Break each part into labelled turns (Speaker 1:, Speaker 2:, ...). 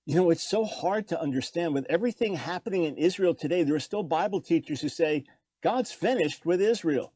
Speaker 1: It's so hard to understand. With everything happening in Israel today, there are still Bible teachers who say God's finished with Israel.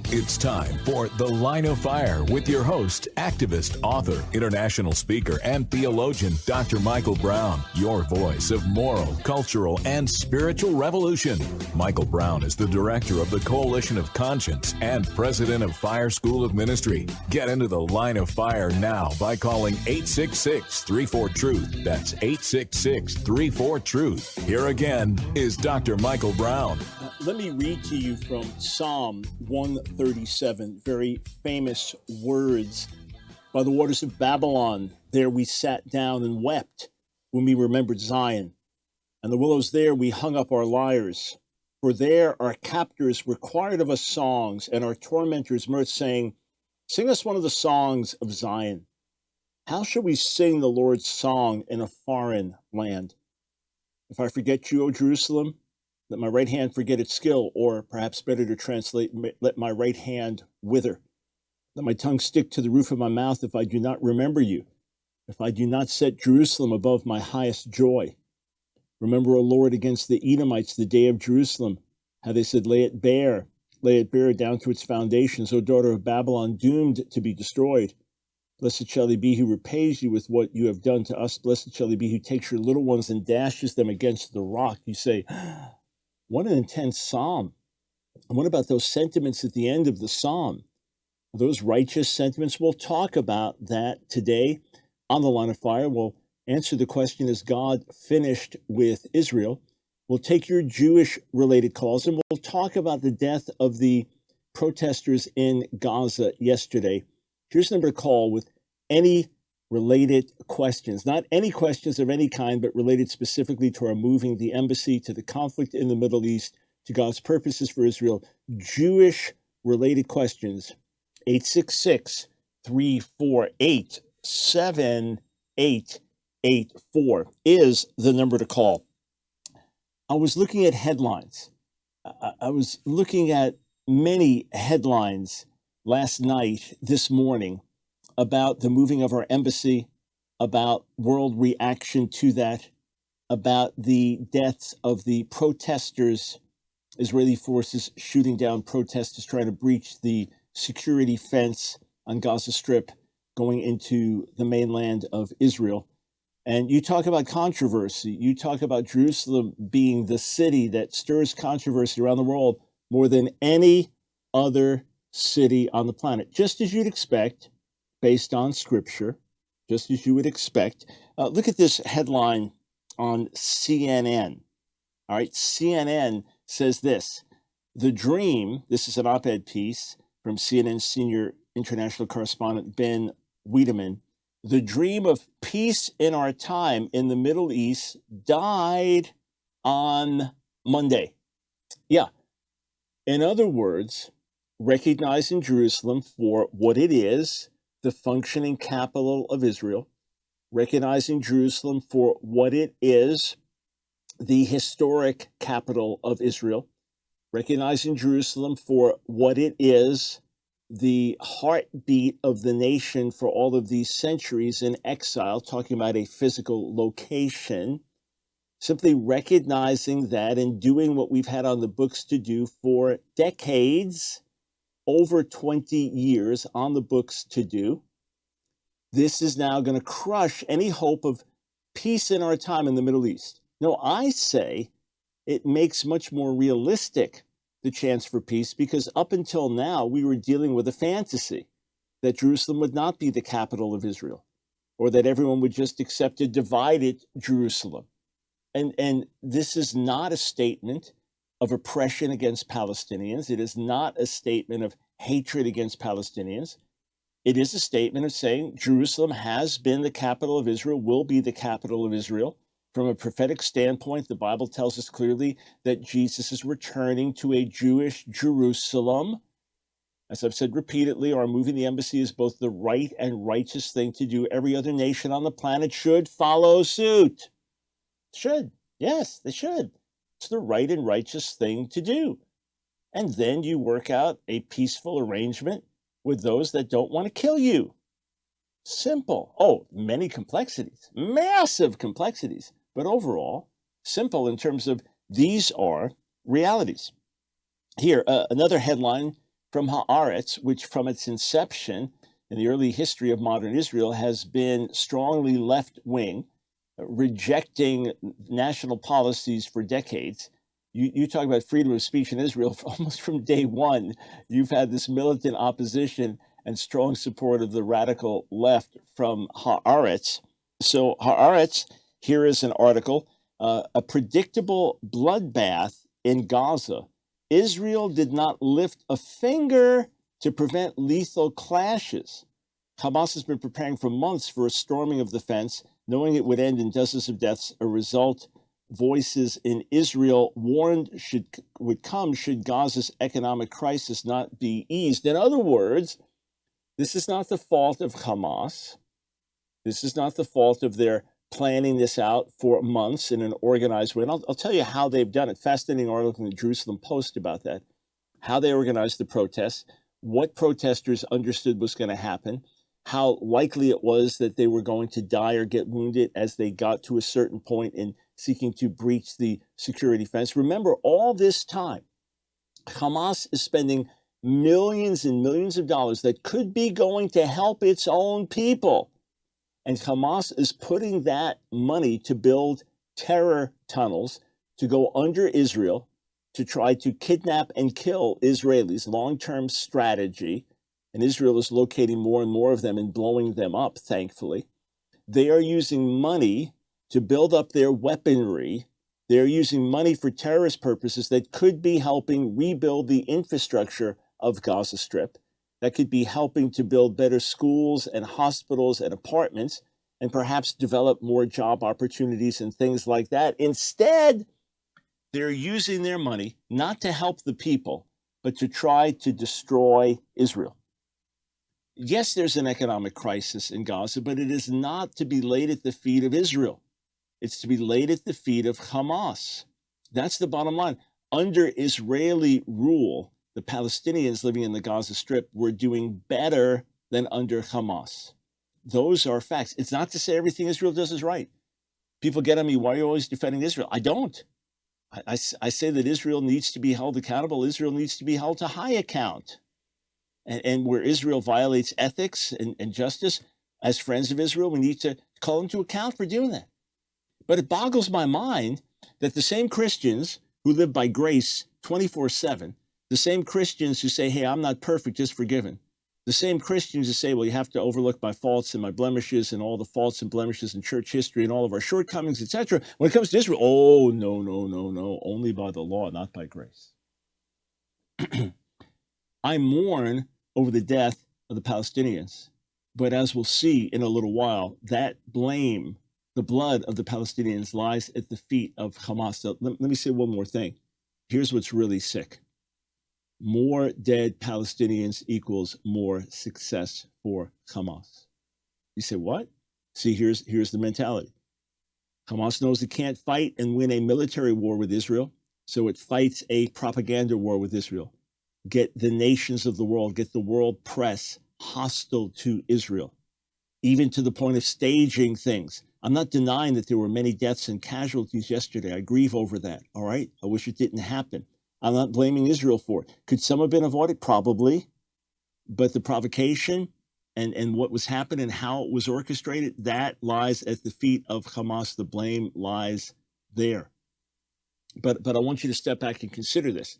Speaker 2: It's time for The Line of Fire with your host, activist, author, international speaker, and theologian, Dr. Michael Brown, your voice of moral, cultural, and spiritual revolution. Michael Brown is the director of the Coalition of Conscience and president of Fire School of Ministry. Get into The Line of Fire now by calling 866-34-TRUTH. That's 866-34-TRUTH. Here again is Dr. Michael Brown.
Speaker 1: Let me read to you from Psalm 137, very famous words. By the waters of Babylon, there we sat down and wept when we remembered Zion. And the willows there we hung up our lyres. For there our captors required of us songs, and our tormentors mirth, saying, sing us one of the songs of Zion. How shall we sing the Lord's song in a foreign land? If I forget you, O Jerusalem, let my right hand forget its skill, or perhaps better to translate, let my right hand wither. Let my tongue stick to the roof of my mouth if I do not remember you, if I do not set Jerusalem above my highest joy. Remember, O Lord, against the Edomites the day of Jerusalem, how they said, lay it bare down to its foundations, O daughter of Babylon, doomed to be destroyed. Blessed shall he be who repays you with what you have done to us. Blessed shall he be who takes your little ones and dashes them against the rock. You say, what an intense psalm. And what about those sentiments at the end of the psalm? Those righteous sentiments? We'll talk about that today on The Line of Fire. We'll answer the question, is God finished with Israel? We'll take your Jewish-related calls, and we'll talk about the death of the protesters in Gaza yesterday. Here's the number to call with any related questions, not any questions of any kind, but related specifically to our moving the embassy, to the conflict in the Middle East, to God's purposes for Israel. Jewish-related questions, 866-348-7884 is the number to call. I was looking at headlines. I was looking at many headlines last night, this morning, about the moving of our embassy, about world reaction to that, about the deaths of the protesters, Israeli forces shooting down protesters trying to breach the security fence on Gaza Strip going into the mainland of Israel. And you talk about controversy. You talk about Jerusalem being the city that stirs controversy around the world more than any other city on the planet, just as you'd expect, based on scripture, just as you would expect. Look at this headline on CNN. All right, CNN says this: the dream, this is an op-ed piece from CNN senior international correspondent Ben Wiedemann, the dream of peace in our time in the Middle East died on Monday. Yeah. In other words, recognizing Jerusalem for what it is, the functioning capital of Israel, recognizing Jerusalem for what it is, the historic capital of Israel, recognizing Jerusalem for what it is, the heartbeat of the nation for all of these centuries in exile, talking about a physical location, simply recognizing that and doing what we've had on the books to do for decades, over 20 years on the books to do. This is now going to crush any hope of peace in our time in the Middle East. No, I say it makes much more realistic the chance for peace, because up until now, we were dealing with a fantasy that Jerusalem would not be the capital of Israel, or that everyone would just accept a divided Jerusalem. And this is not a statement of oppression against Palestinians. It is not a statement of hatred against Palestinians. It is a statement of saying Jerusalem has been the capital of Israel, will be the capital of Israel. From a prophetic standpoint, the Bible tells us clearly that Jesus is returning to a Jewish Jerusalem. As I've said repeatedly, our moving the embassy is both the right and righteous thing to do. Every other nation on the planet should follow suit. Should. Yes, they should. It's the right and righteous thing to do. And then you work out a peaceful arrangement with those that don't want to kill you. Simple. Oh, many complexities, massive complexities, but overall, simple in terms of these are realities. Here, another headline from Haaretz, which from its inception in the early history of modern Israel has been strongly left wing, rejecting national policies for decades. You talk about freedom of speech in Israel almost from day one. You've had this militant opposition and strong support of the radical left from Haaretz. So, Haaretz, here is an article a predictable bloodbath in Gaza. Israel did not lift a finger to prevent lethal clashes. Hamas has been preparing for months for a storming of the fence, knowing it would end in dozens of deaths. A result, voices in Israel warned would come should Gaza's economic crisis not be eased. In other words, this is not the fault of Hamas. This is not the fault of their planning this out for months in an organized way. And I'll tell you how they've done it. Fascinating article in the Jerusalem Post about that. How they organized the protests, what protesters understood was going to happen, how likely it was that they were going to die or get wounded as they got to a certain point in seeking to breach the security fence. Remember, all this time, Hamas is spending millions and millions of dollars that could be going to help its own people. And Hamas is putting that money to build terror tunnels to go under Israel to try to kidnap and kill Israelis, long-term strategy. And Israel is locating more and more of them and blowing them up, thankfully. They are using money to build up their weaponry. They're using money for terrorist purposes that could be helping rebuild the infrastructure of Gaza Strip, that could be helping to build better schools and hospitals and apartments and perhaps develop more job opportunities and things like that. Instead, they're using their money not to help the people, but to try to destroy Israel. Yes, there's an economic crisis in Gaza, but it is not to be laid at the feet of Israel. It's to be laid at the feet of Hamas. That's the bottom line. Under Israeli rule, the Palestinians living in the Gaza Strip were doing better than under Hamas. Those are facts. It's not to say everything Israel does is right. People get on me, why are you always defending Israel? I don't. I say that Israel needs to be held accountable. Israel needs to be held to high account. And where Israel violates ethics and justice, as friends of Israel, we need to call them to account for doing that. But it boggles my mind that the same Christians who live by grace 24/7, the same Christians who say, hey, I'm not perfect, just forgiven, the same Christians who say, well, you have to overlook my faults and my blemishes and all the faults and blemishes in church history and all of our shortcomings, etc. When it comes to Israel, oh, no, only by the law, not by grace. I mourn over the death of the Palestinians, but as we'll see in a little while, that blame, the blood of the Palestinians lies at the feet of Hamas. So let me say one more thing. Here's what's really sick. More dead Palestinians equals more success for Hamas. You say, what? See, here's the mentality. Hamas knows it can't fight and win a military war with Israel, so it fights a propaganda war with Israel. Get the nations of the world, get the world press hostile to Israel, even to the point of staging things. I'm not denying that there were many deaths and casualties yesterday. I grieve over that, all right? I wish it didn't happen. I'm not blaming Israel for it. Could some have been avoided? Probably. But the provocation and what was happening, how it was orchestrated, that lies at the feet of Hamas. The blame lies there. But I want you to step back and consider this,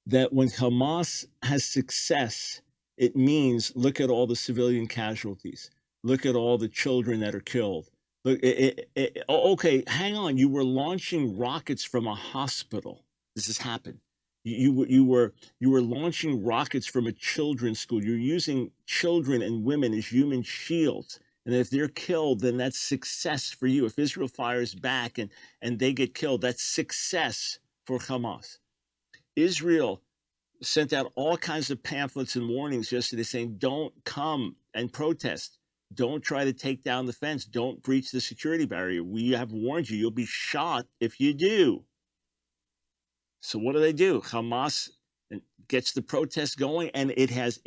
Speaker 1: that when Hamas has success, it means look at all the civilian casualties. Look at all the children that are killed. Look, okay, hang on. You were launching rockets from a hospital. This has happened. You were launching rockets from a children's school. You're using children and women as human shields. And if they're killed, then that's success for you. If Israel fires back and they get killed, that's success for Hamas. Israel sent out all kinds of pamphlets and warnings yesterday saying, don't come and protest. Don't try to take down the fence. Don't breach the security barrier. We have warned you. You'll be shot if you do. So what do? Hamas gets the protest going, and it has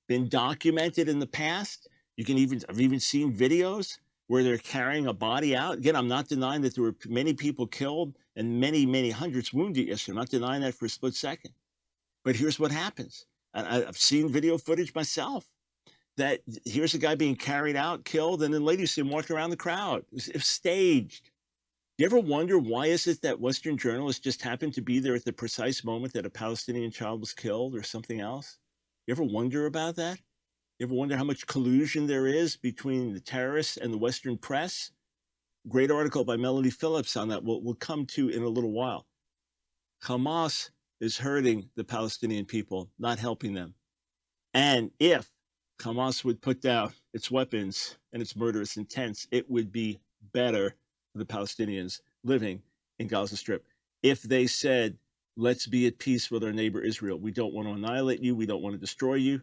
Speaker 1: been documented in the past I've even seen videos where they're carrying a body out. Again, I'm not denying that there were many people killed and many, many hundreds wounded yesterday. I'm not denying that for a split second. But here's what happens. I've seen video footage myself that here's a guy being carried out, killed, and then later you see him walking around the crowd. It was staged. You ever wonder why is it that Western journalists just happened to be there at the precise moment that a Palestinian child was killed or something else? You ever wonder about that? You ever wonder how much collusion there is between the terrorists and the Western press? Great article by Melanie Phillips on that we'll come to in a little while. Hamas is hurting the Palestinian people, not helping them. And if Hamas would put down its weapons and its murderous intents, it would be better for the Palestinians living in Gaza Strip. If they said, let's be at peace with our neighbor Israel. We don't want to annihilate you. We don't want to destroy you.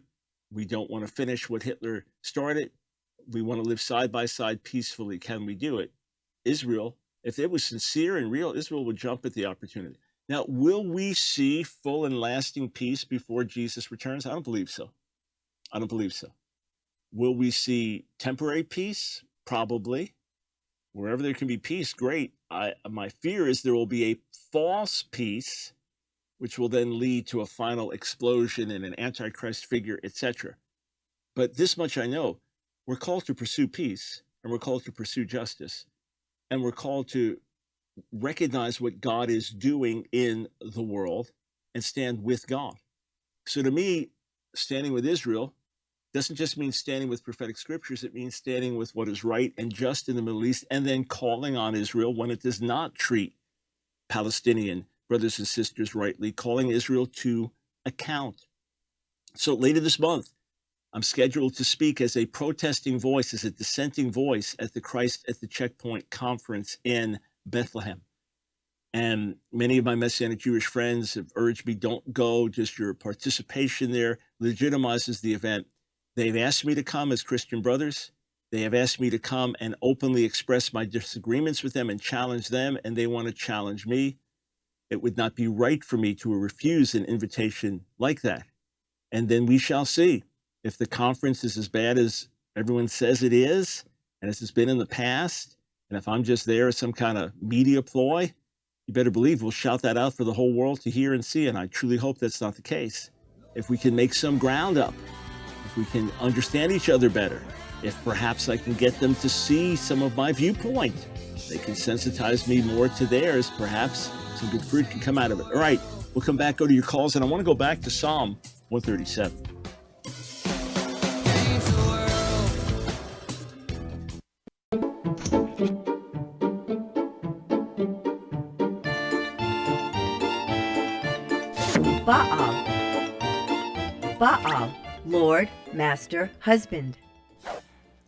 Speaker 1: We don't want to finish what Hitler started. We want to live side by side peacefully. Can we do it? Israel, if it was sincere and real, Israel would jump at the opportunity. Now, will we see full and lasting peace before Jesus returns? I don't believe so. I don't believe so. Will we see temporary peace? Probably. Wherever there can be peace, great. My fear is there will be a false peace, which will then lead to a final explosion and an antichrist figure, etc. But this much I know, we're called to pursue peace, and we're called to pursue justice, and we're called to recognize what God is doing in the world and stand with God. So to me, standing with Israel doesn't just mean standing with prophetic scriptures. It means standing with what is right and just in the Middle East, and then calling on Israel when it does not treat Palestinian brothers and sisters rightly, calling Israel to account. So later this month, I'm scheduled to speak as a protesting voice, as a dissenting voice at the Christ at the Checkpoint conference in Bethlehem. And many of my Messianic Jewish friends have urged me, don't go, just your participation there legitimizes the event. They've asked me to come as Christian brothers. They have asked me to come and openly express my disagreements with them and challenge them, and they want to challenge me. It would not be right for me to refuse an invitation like that. And then we shall see if the conference is as bad as everyone says it is, and as it's been in the past, and if I'm just there as some kind of media ploy, you better believe we'll shout that out for the whole world to hear and see, and I truly hope that's not the case. If we can make some ground up, if we can understand each other better, if perhaps I can get them to see some of my viewpoint, they can sensitize me more to theirs, perhaps some good fruit can come out of it. All right, we'll come back, go to your calls, and I want to go back to Psalm 137.
Speaker 3: Baal, Lord, Master, Husband.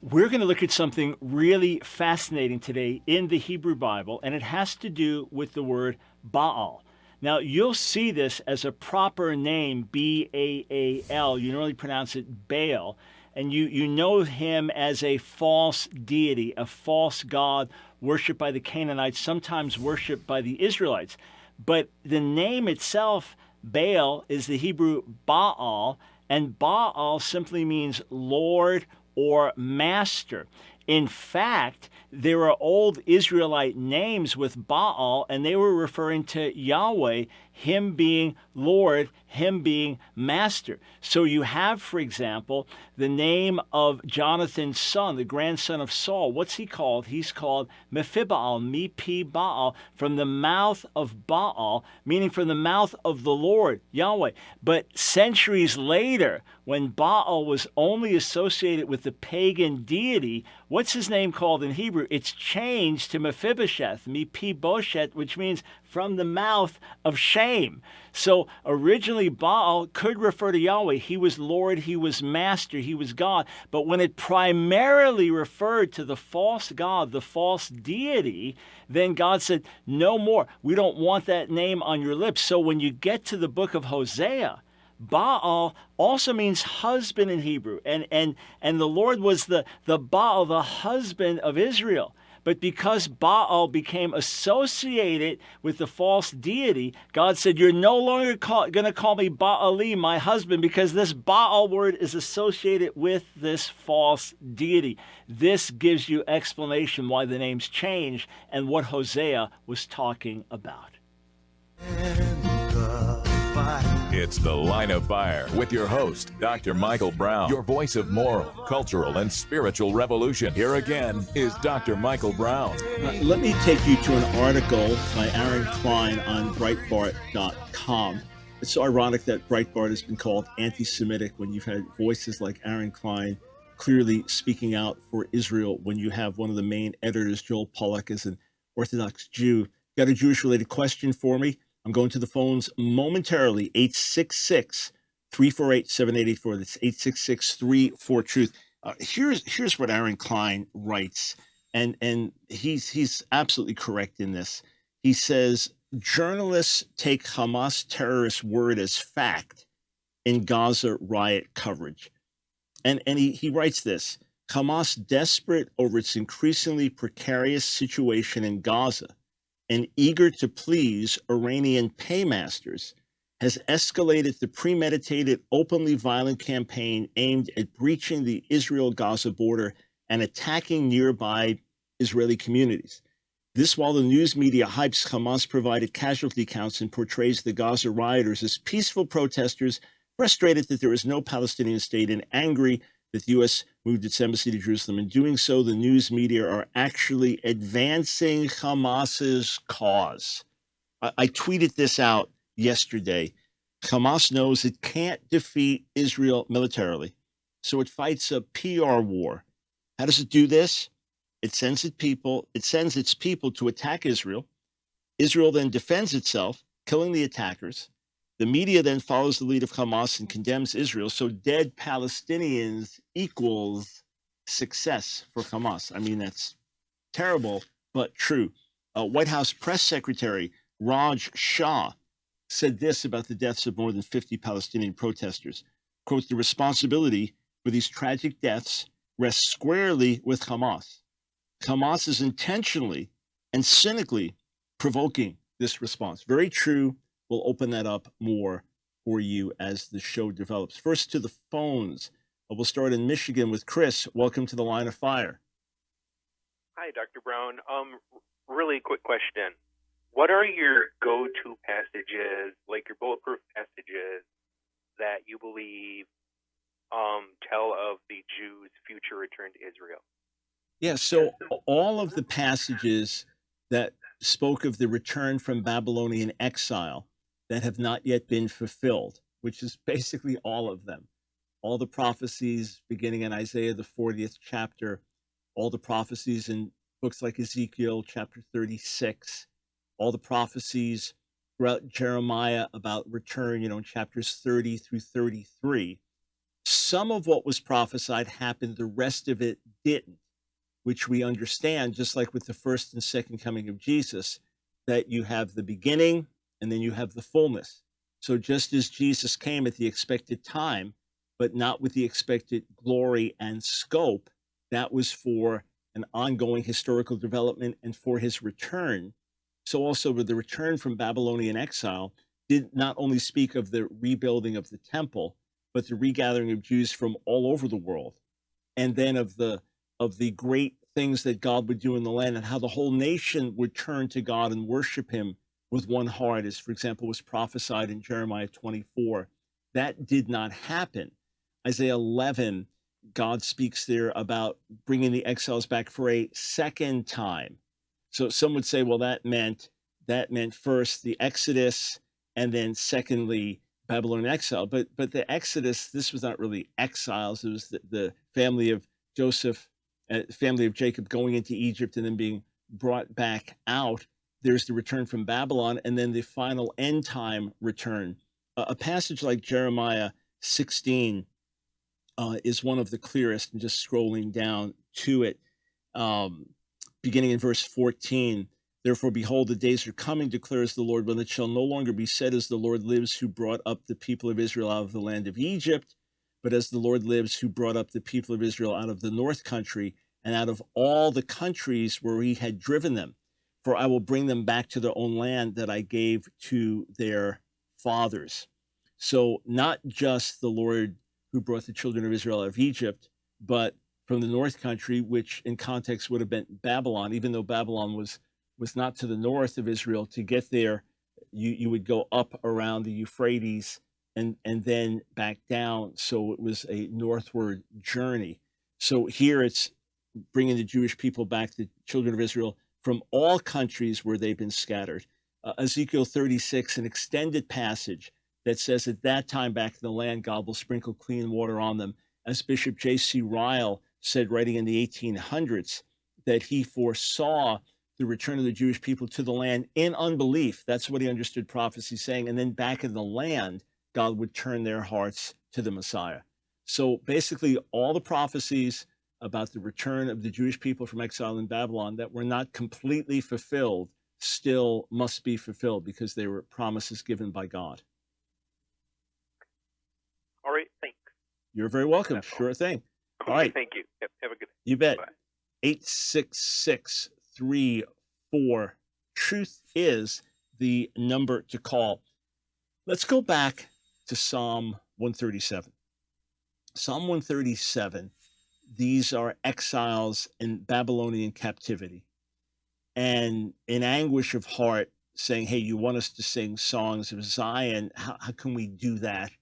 Speaker 1: We're going to look at something really fascinating today in the Hebrew Bible, and it has to do with the word Baal. Now, you'll see this as a proper name, B-A-A-L. You normally pronounce it Baal, and you know him as a false deity, a false god worshipped by the Canaanites, sometimes worshipped by the Israelites. But the name itself, Baal, is the Hebrew Baal, and Baal simply means Lord or Master. In fact, there are old Israelite names with Baal, and they were referring to Yahweh, him being Lord, him being Master. So you have, for example, the name of Jonathan's son, the grandson of Saul. What's he called? He's called Mephibaal, Mi-Pi-Baal, from the mouth of Baal, meaning from the mouth of the Lord, Yahweh. But centuries later, when Baal was only associated with the pagan deity, what's his name called in Hebrew? It's changed to Mephibosheth, Mi-Pi-Boshet, which means from the mouth of shame. So originally Baal could refer to Yahweh. He was Lord, he was Master, he was God. But when it primarily referred to the false god, the false deity, then God said, no more. We don't want that name on your lips. So when you get to the book of Hosea, Baal also means husband in Hebrew. And the Lord was the Baal, the husband of Israel. But because Baal became associated with the false deity, God said, you're no longer going to call me Baali, my husband, because this Baal word is associated with this false deity. This gives you explanation why the names changed and what Hosea was talking about.
Speaker 2: It's The Line of Fire with your host, Dr. Michael Brown, your voice of moral, cultural, and spiritual revolution. Here again is Dr. Michael Brown.
Speaker 1: Let me take you to an article by Aaron Klein on Breitbart.com. It's so ironic that Breitbart has been called anti-Semitic when you've had voices like Aaron Klein clearly speaking out for Israel, when you have one of the main editors, Joel Pollack, as an Orthodox Jew. Got a Jewish-related question for me? I'm going to the phones momentarily, 866-348-7884. That's 866-34-TRUTH. Here's what Aaron Klein writes, and he's absolutely correct in this. He says, journalists take Hamas terrorist word as fact in Gaza riot coverage. And he writes this, Hamas, desperate over its increasingly precarious situation in Gaza and eager to please Iranian paymasters, has escalated the premeditated, openly violent campaign aimed at breaching the Israel-Gaza border and attacking nearby Israeli communities. This while the news media hypes Hamas-provided casualty counts and portrays the Gaza rioters as peaceful protesters, frustrated that there is no Palestinian state and angry that the U.S. moved its embassy to Jerusalem. In doing so, the news media are actually advancing Hamas's cause. I tweeted this out yesterday. Hamas knows it can't defeat Israel militarily, so it fights a PR war. How does it do this? It sends its people to attack Israel. Israel then defends itself, killing the attackers. The media then follows the lead of Hamas and condemns Israel. So dead Palestinians equals success for Hamas. I mean, that's terrible, but true. White House Press Secretary Raj Shah said this about the deaths of more than 50 Palestinian protesters. Quote, the responsibility for these tragic deaths rests squarely with Hamas. Hamas is intentionally and cynically provoking this response. Very true. We'll open that up more for you as the show develops. First to the phones. We'll start in Michigan with Chris. Welcome to the Line of Fire.
Speaker 4: Hi, Dr. Brown. Really quick question. What are your go-to passages, like your bulletproof passages, that you believe tell of the Jews' future return to Israel?
Speaker 1: Yeah, so all of the passages that spoke of the return from Babylonian exile that have not yet been fulfilled, which is basically all of them. All the prophecies beginning in Isaiah, the 40th chapter, all the prophecies in books like Ezekiel, chapter 36, all the prophecies throughout Jeremiah about return, in chapters 30 through 33. Some of what was prophesied happened, the rest of it didn't, which we understand, just like with the first and second coming of Jesus, that you have the beginning and then you have the fullness. So just as Jesus came at the expected time, but not with the expected glory and scope, that was for an ongoing historical development and for his return. So also with the return from Babylonian exile did not only speak of the rebuilding of the temple, but the regathering of Jews from all over the world, and then of the great things that God would do in the land and how the whole nation would turn to God and worship him with one heart, as, for example, was prophesied in Jeremiah 24. That did not happen. Isaiah 11, God speaks there about bringing the exiles back for a second time. So some would say, well, that meant first the Exodus and then secondly Babylonian exile. But the Exodus, this was not really exiles. It was the family of Joseph, family of Jacob going into Egypt and then being brought back out. There's the return from Babylon and then the final end time return. A passage like Jeremiah 16 is one of the clearest, and just scrolling down to it, beginning in verse 14. Therefore, behold, the days are coming, declares the Lord, when it shall no longer be said, as the Lord lives, who brought up the people of Israel out of the land of Egypt, but as the Lord lives, who brought up the people of Israel out of the north country. and out of all the countries where he had driven them. For I will bring them back to their own land that I gave to their fathers. So not just the Lord who brought the children of Israel out of Egypt, but from the north country, which in context would have been Babylon, even though Babylon was not to the north of Israel. To get there, you would go up around the Euphrates and then back down. So it was a northward journey. So here it's bringing the Jewish people back, the children of Israel, from all countries where they've been scattered. Ezekiel 36, an extended passage that says at that time back in the land, God will sprinkle clean water on them. As Bishop J.C. Ryle said, writing in the 1800s, that he foresaw the return of the Jewish people to the land in unbelief. That's what he understood prophecy saying. And then back in the land, God would turn their hearts to the Messiah. So basically, all the prophecies about the return of the Jewish people from exile in Babylon that were not completely fulfilled still must be fulfilled because they were promises given by God.
Speaker 4: All right, thanks.
Speaker 1: You're very welcome. Sure thing.
Speaker 4: Okay,
Speaker 1: All right.
Speaker 4: thank you. Have a good day.
Speaker 1: You bet.
Speaker 4: Bye.
Speaker 1: 86634. Truth is the number to call. Let's go back to Psalm 137. Psalm 137, these are exiles in Babylonian captivity. And in anguish of heart, saying, hey, you want us to sing songs of Zion? How can we do that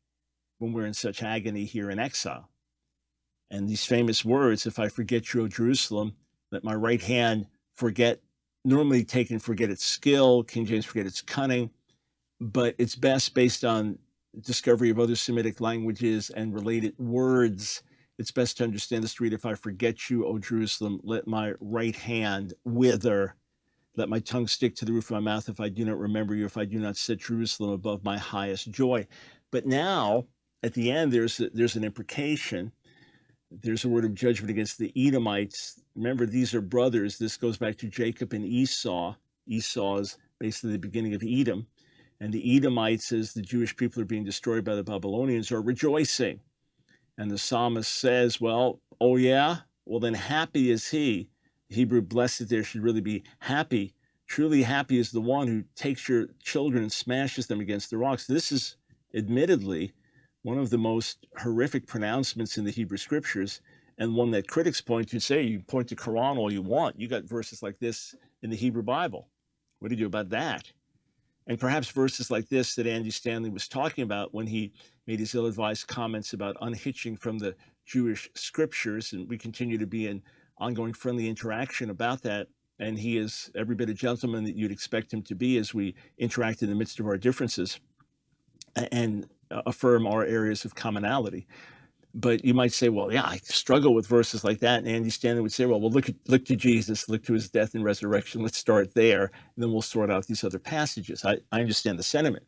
Speaker 1: when we're in such agony here in exile? And these famous words, if I forget you, O Jerusalem, let my right hand forget, normally taken forget its skill, King James forget its cunning, but it's best based on discovery of other Semitic languages and related words. It's best to understand this to read, if I forget you, O Jerusalem, let my right hand wither. Let my tongue stick to the roof of my mouth if I do not remember you, if I do not set Jerusalem above my highest joy. But now, at the end, there's an imprecation. There's a word of judgment against the Edomites. Remember, these are brothers. This goes back to Jacob and Esau. Esau is basically the beginning of Edom. And the Edomites, as the Jewish people are being destroyed by the Babylonians, are rejoicing. And the psalmist says, well, oh yeah? Well, then happy is he. The Hebrew blessed there should really be happy. Truly happy is the one who takes your children and smashes them against the rocks. This is admittedly one of the most horrific pronouncements in the Hebrew scriptures, and one that critics point to. Say, you point to Quran all you want. You got verses like this in the Hebrew Bible. What do you do about that? And perhaps verses like this that Andy Stanley was talking about when he made his ill-advised comments about unhitching from the Jewish scriptures, and we continue to be in ongoing friendly interaction about that. And he is every bit a gentleman that you'd expect him to be as we interact in the midst of our differences and affirm our areas of commonality. But you might say, well, yeah, I struggle with verses like that. And Andy Stanley would say, well, look to Jesus, look to his death and resurrection. Let's start there, and then we'll sort out these other passages. I understand the sentiment.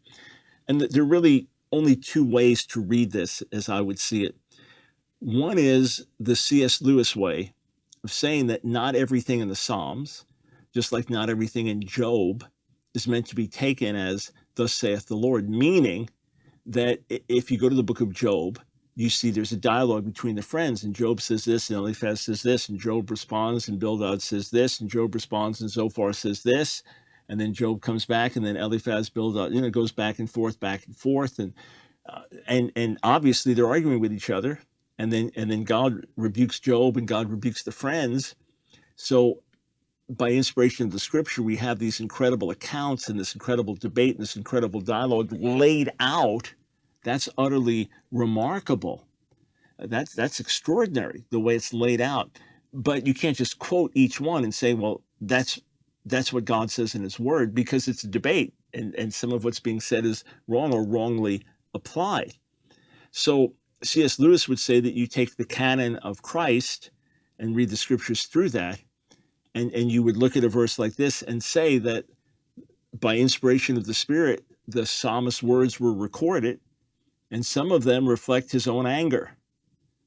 Speaker 1: And there are really only two ways to read this, as I would see it. One is the C.S. Lewis way of saying that not everything in the Psalms, just like not everything in Job, is meant to be taken as thus saith the Lord, meaning that if you go to the book of Job, you see there's a dialogue between the friends, and Job says this, and Eliphaz says this, and Job responds, and Bildad says this, and Job responds, and Zophar says this, and then Job comes back, and then Eliphaz, Bildad, goes back and forth, and obviously they're arguing with each other, and then God rebukes Job, and God rebukes the friends. So by inspiration of the scripture, we have these incredible accounts and this incredible debate and this incredible dialogue laid out. That's utterly remarkable. That's extraordinary, the way it's laid out. But you can't just quote each one and say, well, that's what God says in his word, because it's a debate, and some of what's being said is wrong or wrongly applied. So C.S. Lewis would say that you take the canon of Christ and read the scriptures through that, and you would look at a verse like this and say that by inspiration of the Spirit, the psalmist's words were recorded, and some of them reflect his own anger.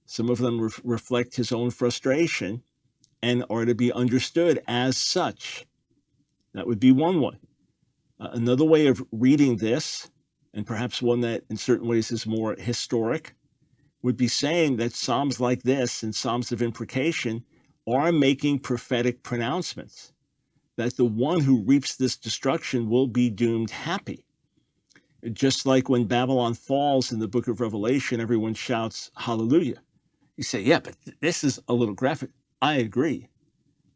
Speaker 1: Some of them reflect his own frustration and are to be understood as such. That would be one way. Another way of reading this, and perhaps one that in certain ways is more historic, would be saying that psalms like this and psalms of imprecation are making prophetic pronouncements that the one who reaps this destruction will be doomed happy. Just like when Babylon falls in the book of Revelation, everyone shouts hallelujah. You say, yeah, but this is a little graphic. I agree.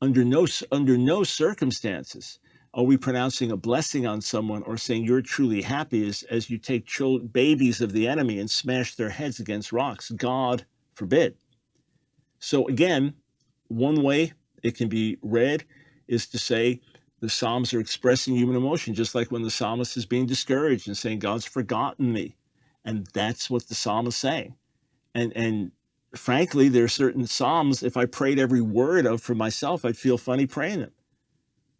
Speaker 1: Under no circumstances are we pronouncing a blessing on someone or saying you're truly happy as you take babies of the enemy and smash their heads against rocks. God forbid. So again, one way it can be read is to say the Psalms are expressing human emotion, just like when the psalmist is being discouraged and saying, God's forgotten me. And that's what the psalm is saying. And frankly, there are certain psalms, if I prayed every word of for myself, I'd feel funny praying them.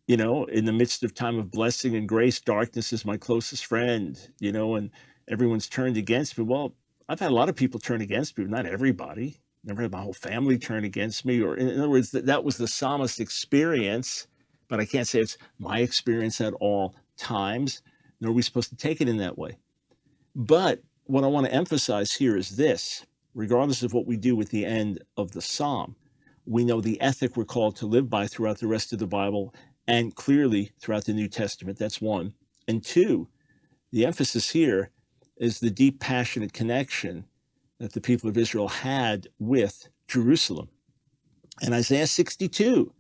Speaker 1: You know, in the midst of time of blessing and grace, darkness is my closest friend, you know, and everyone's turned against me. Well, I've had a lot of people turn against me, but not everybody. Never had my whole family turn against me. Or in other words, that was the psalmist's experience, but I can't say it's my experience at all times, nor are we supposed to take it in that way. But what I want to emphasize here is this: regardless of what we do with the end of the psalm, we know the ethic we're called to live by throughout the rest of the Bible and clearly throughout the New Testament. That's one. And two, the emphasis here is the deep, passionate connection that the people of Israel had with Jerusalem. And Isaiah 62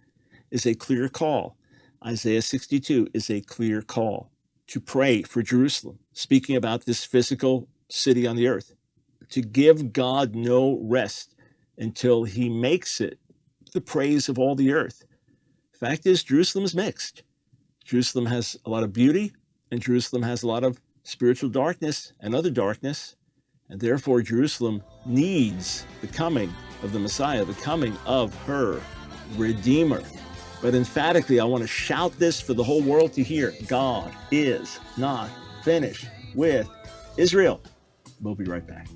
Speaker 1: is a clear call. Isaiah 62 is a clear call to pray for Jerusalem, speaking about this physical city on the earth, to give God no rest until he makes it the praise of all the earth. The fact is, Jerusalem is mixed. Jerusalem has a lot of beauty, and Jerusalem has a lot of spiritual darkness and other darkness, and therefore Jerusalem needs the coming of the Messiah, the coming of her Redeemer. But emphatically, I want to shout this for the whole world to hear: God is not finished with Israel. We'll be right back.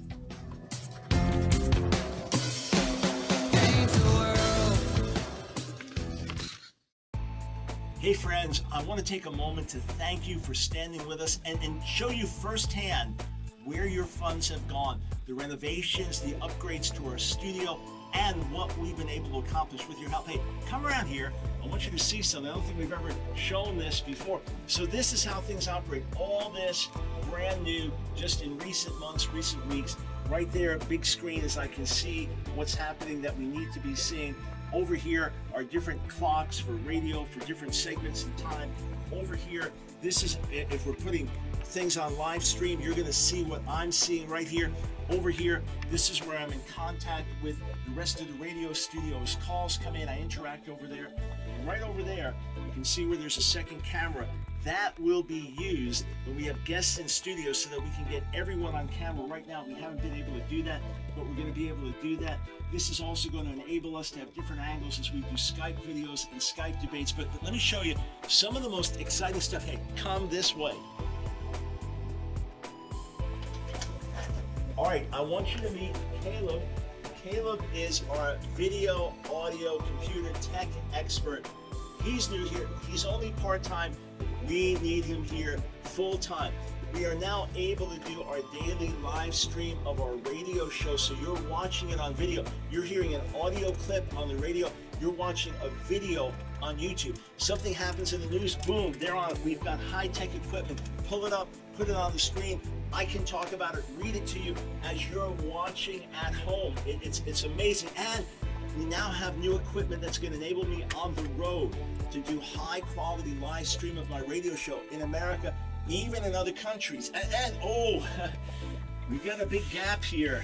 Speaker 1: Hey friends, I want to take a moment to thank you for standing with us and show you firsthand where your funds have gone, the renovations, the upgrades to our studio, and what we've been able to accomplish with your help. Hey, come around here. I want you to see something. I don't think we've ever shown this before. So this is how things operate. All this brand new, just in recent months, recent weeks. Right there, big screen, as I can see what's happening that we need to be seeing. Over here are different clocks for radio for different segments in time. Over here, this is, if we're putting things on live stream, you're going to see what I'm seeing right here. Over here, this is where I'm in contact with the rest of the radio studios. Calls come in, I interact over there. And right over there, you can see where there's a second camera. That will be used when we have guests in studio so that we can get everyone on camera. Right now, we haven't been able to do that, but we're going to be able to do that. This is also going to enable us to have different angles as we do Skype videos and Skype debates. But let me show you some of the most exciting stuff. Hey, come this way. All right, I want you to meet Caleb. Caleb is our video, audio, computer tech expert. He's new here. He's only part-time. We need him here full-time. We are now able to do our daily live stream of our radio show. So you're watching it on video. You're hearing an audio clip on the radio. You're watching a video on YouTube. Something happens in the news, boom, they're on. We've got high-tech equipment. Pull it up, put it on the screen. I can talk about it, read it to you as you're watching at home. It's amazing. And we now have new equipment that's going to enable me on the road to do high-quality live stream of my radio show in America, even in other countries. And we've got a big gap here.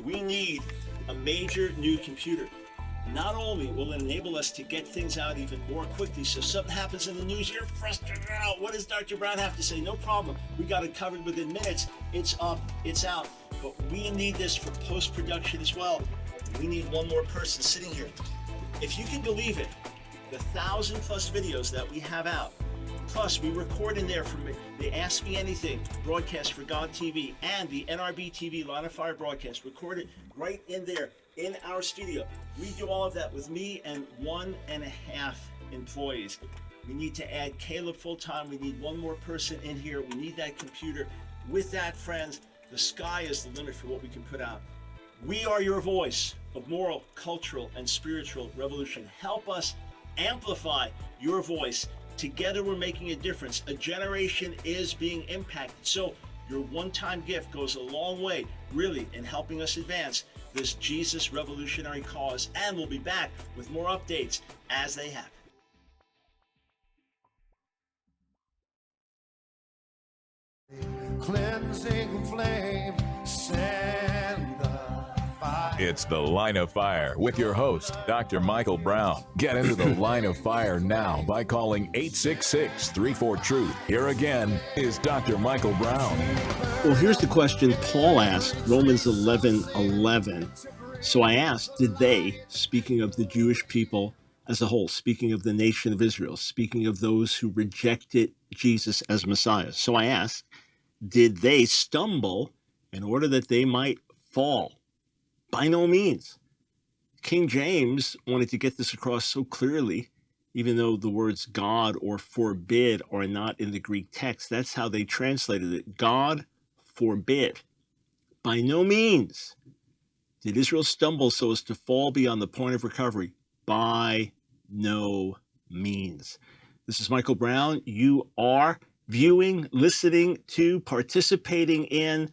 Speaker 1: We need a major new computer. Not only will it enable us to get things out even more quickly, so if something happens in the news, you're frustrated out. What does Dr. Brown have to say? No problem. We got it covered within minutes. It's up, it's out. But we need this for post-production as well. We need one more person sitting here. If you can believe it, the 1,000+ videos that we have out, plus we record in there from the Ask Me Anything broadcast for God TV and the NRB TV Line of Fire broadcast, recorded right in there in our studio. We do all of that with me and 1.5 employees. We need to add Caleb full-time. We need one more person in here. We need that computer. With that, friends, the sky is the limit for what we can put out. We are your voice of moral, cultural, and spiritual revolution. Help us amplify your voice. Together we're making a difference. A generation is being impacted. So your one-time gift goes a long way, really, in helping us advance this Jesus revolutionary cause. And we'll be back with more updates as they happen.
Speaker 5: Cleansing flame, send the fire.
Speaker 2: It's The Line of Fire with your host, Dr. Michael Brown. Get into the Line of Fire now by calling 866-34-TRUTH. Here again is Dr. Michael Brown.
Speaker 1: Well, here's the question Paul asked, Romans 11:11. So I asked, did they, speaking of the Jewish people as a whole, speaking of the nation of Israel, speaking of those who rejected Jesus as Messiah, so I asked, did they stumble in order that they might fall? By no means. King James wanted to get this across so clearly, even though the words God or forbid are not in the Greek text. That's how they translated it. God forbid. By no means did Israel stumble so as to fall beyond the point of recovery. By no means. This is Michael Brown. You are viewing, listening to, participating in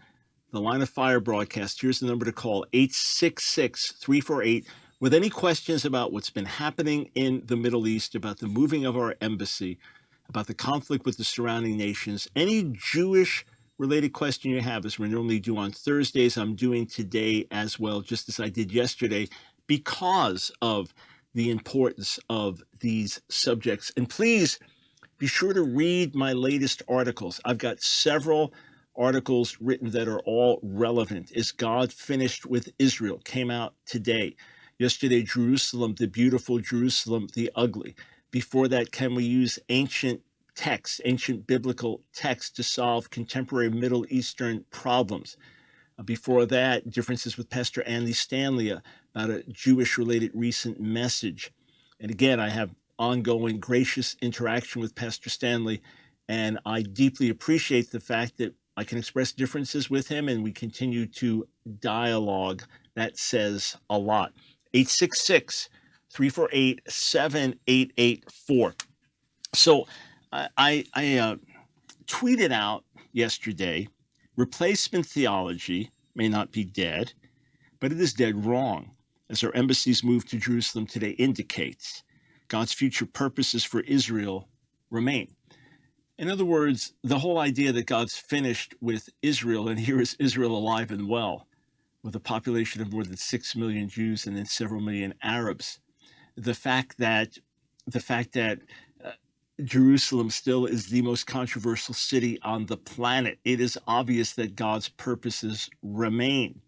Speaker 1: the Line of Fire broadcast. Here's the number to call, 866-348, with any questions about what's been happening in the Middle East, about the moving of our embassy, about the conflict with the surrounding nations. Any Jewish-related question you have, as we normally do on Thursdays, I'm doing today as well, just as I did yesterday, because of the importance of these subjects. And please be sure to read my latest articles. I've got several articles written that are all relevant. Is God finished with Israel? Came out today. Yesterday, Jerusalem, the beautiful Jerusalem, the ugly. Before that, can we use ancient texts, ancient biblical texts to solve contemporary Middle Eastern problems? Before that, differences with Pastor Andy Stanley about a Jewish-related recent message. And again, I have ongoing gracious interaction with Pastor Stanley, and I deeply appreciate the fact that I can express differences with him and we continue to dialogue. That says a lot. 866-348-7884. So I tweeted out yesterday, replacement theology may not be dead, but it is dead wrong, as our embassy's move to Jerusalem today indicates. God's future purposes for Israel remain. In other words, the whole idea that God's finished with Israel, and here is Israel alive and well, with a population of more than 6 million Jews and then several million Arabs. The fact that Jerusalem still is the most controversial city on the planet. It is obvious that God's purposes remain.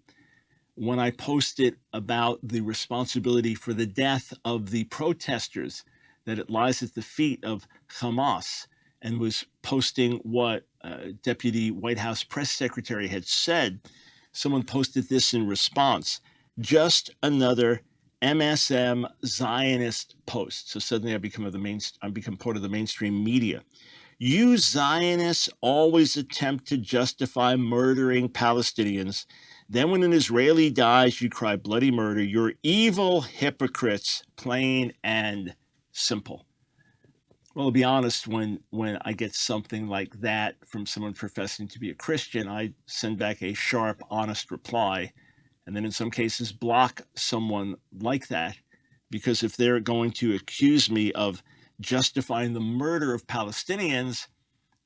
Speaker 1: When I posted about the responsibility for the death of the protesters, that it lies at the feet of Hamas, and was posting what Deputy White House Press Secretary had said, someone posted this in response. Just another MSM Zionist post. So suddenly I become part of the mainstream media. You Zionists always attempt to justify murdering Palestinians. Then when an Israeli dies, you cry bloody murder. You're evil hypocrites, plain and simple. Well, to be honest, when I get something like that from someone professing to be a Christian, I send back a sharp, honest reply, and then in some cases block someone like that, because if they're going to accuse me of justifying the murder of Palestinians,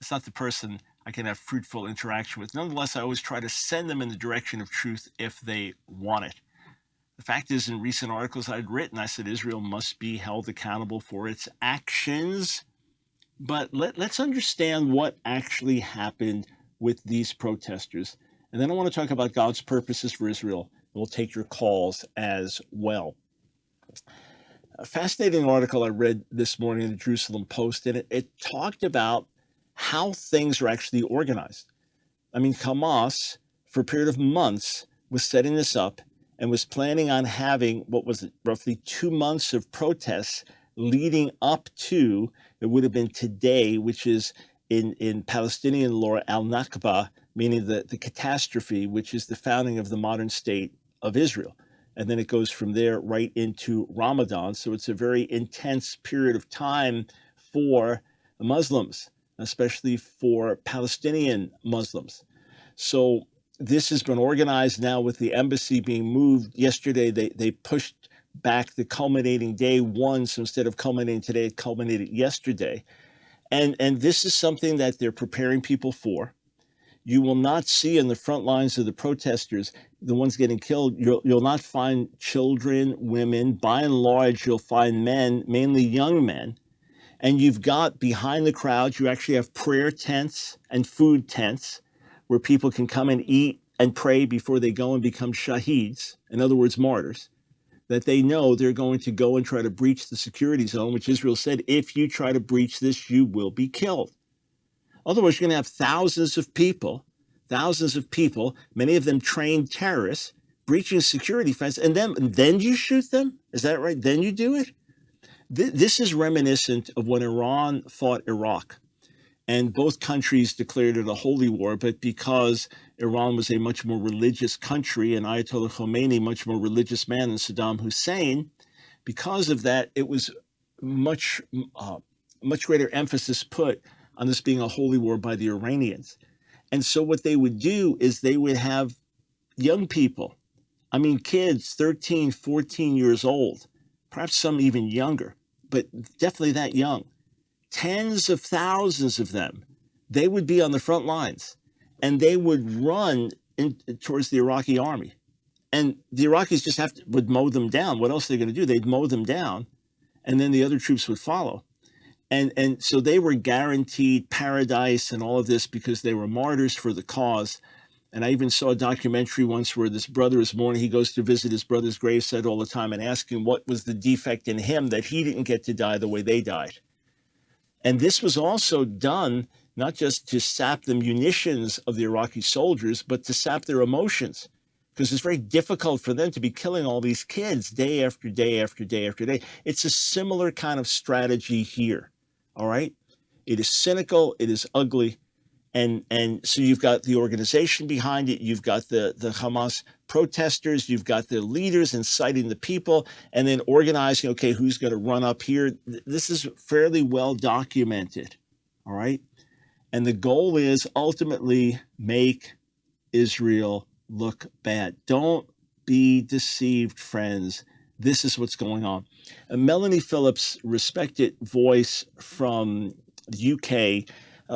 Speaker 1: it's not the person I can have fruitful interaction with. Nonetheless, I always try to send them in the direction of truth if they want it. The fact is, in recent articles I'd written, I said Israel must be held accountable for its actions. But let's understand what actually happened with these protesters. And then I want to talk about God's purposes for Israel. We'll take your calls as well. A fascinating article I read this morning in the Jerusalem Post, and it talked about how things are actually organized. I mean, Hamas, for a period of months, was setting this up and was planning on having, roughly 2 months of protests leading up to, it would have been today, which is in Palestinian lore, al-Nakba, meaning the catastrophe, which is the founding of the modern state of Israel. And then it goes from there right into Ramadan. So it's a very intense period of time for Muslims, especially for Palestinian Muslims. So this has been organized now with the embassy being moved. Yesterday, they pushed back the culminating day one. So instead of culminating today, it culminated yesterday. And this is something that they're preparing people for. You will not see in the front lines of the protesters, the ones getting killed, you'll not find children, women. By and large, you'll find men, mainly young men. And you've got behind the crowds, you actually have prayer tents and food tents where people can come and eat and pray before they go and become shaheeds, in other words, martyrs, that they know they're going to go and try to breach the security zone, which Israel said, if you try to breach this, you will be killed. Otherwise, you're going to have thousands of people, many of them trained terrorists, breaching a security fence, and then you shoot them? Is that right? Then you do it? This is reminiscent of when Iran fought Iraq. And both countries declared it a holy war, but because Iran was a much more religious country and Ayatollah Khomeini, much more religious man than Saddam Hussein, because of that, it was much greater emphasis put on this being a holy war by the Iranians. And so what they would do is they would have young people, I mean, kids, 13, 14 years old, perhaps some even younger, but definitely that young, tens of thousands of them, they would be on the front lines and they would run towards the Iraqi army. And the Iraqis just would mow them down. What else are they going to do? They'd mow them down and then the other troops would follow. And so they were guaranteed paradise and all of this because they were martyrs for the cause. And I even saw a documentary once where this brother is mourning. He goes to visit his brother's gravesite all the time and ask him what was the defect in him that he didn't get to die the way they died. And this was also done not just to sap the munitions of the Iraqi soldiers, but to sap their emotions, because it's very difficult for them to be killing all these kids day after day after day after day. It's a similar kind of strategy here, all right? It is cynical, it is ugly, and so you've got the organization behind it, you've got the Hamas protesters, you've got the leaders inciting the people, and then organizing, okay, who's going to run up here. This is fairly well documented, all right? And the goal is ultimately make Israel look bad. Don't be deceived, friends. This is what's going on. Melanie Phillips, respected voice from the UK,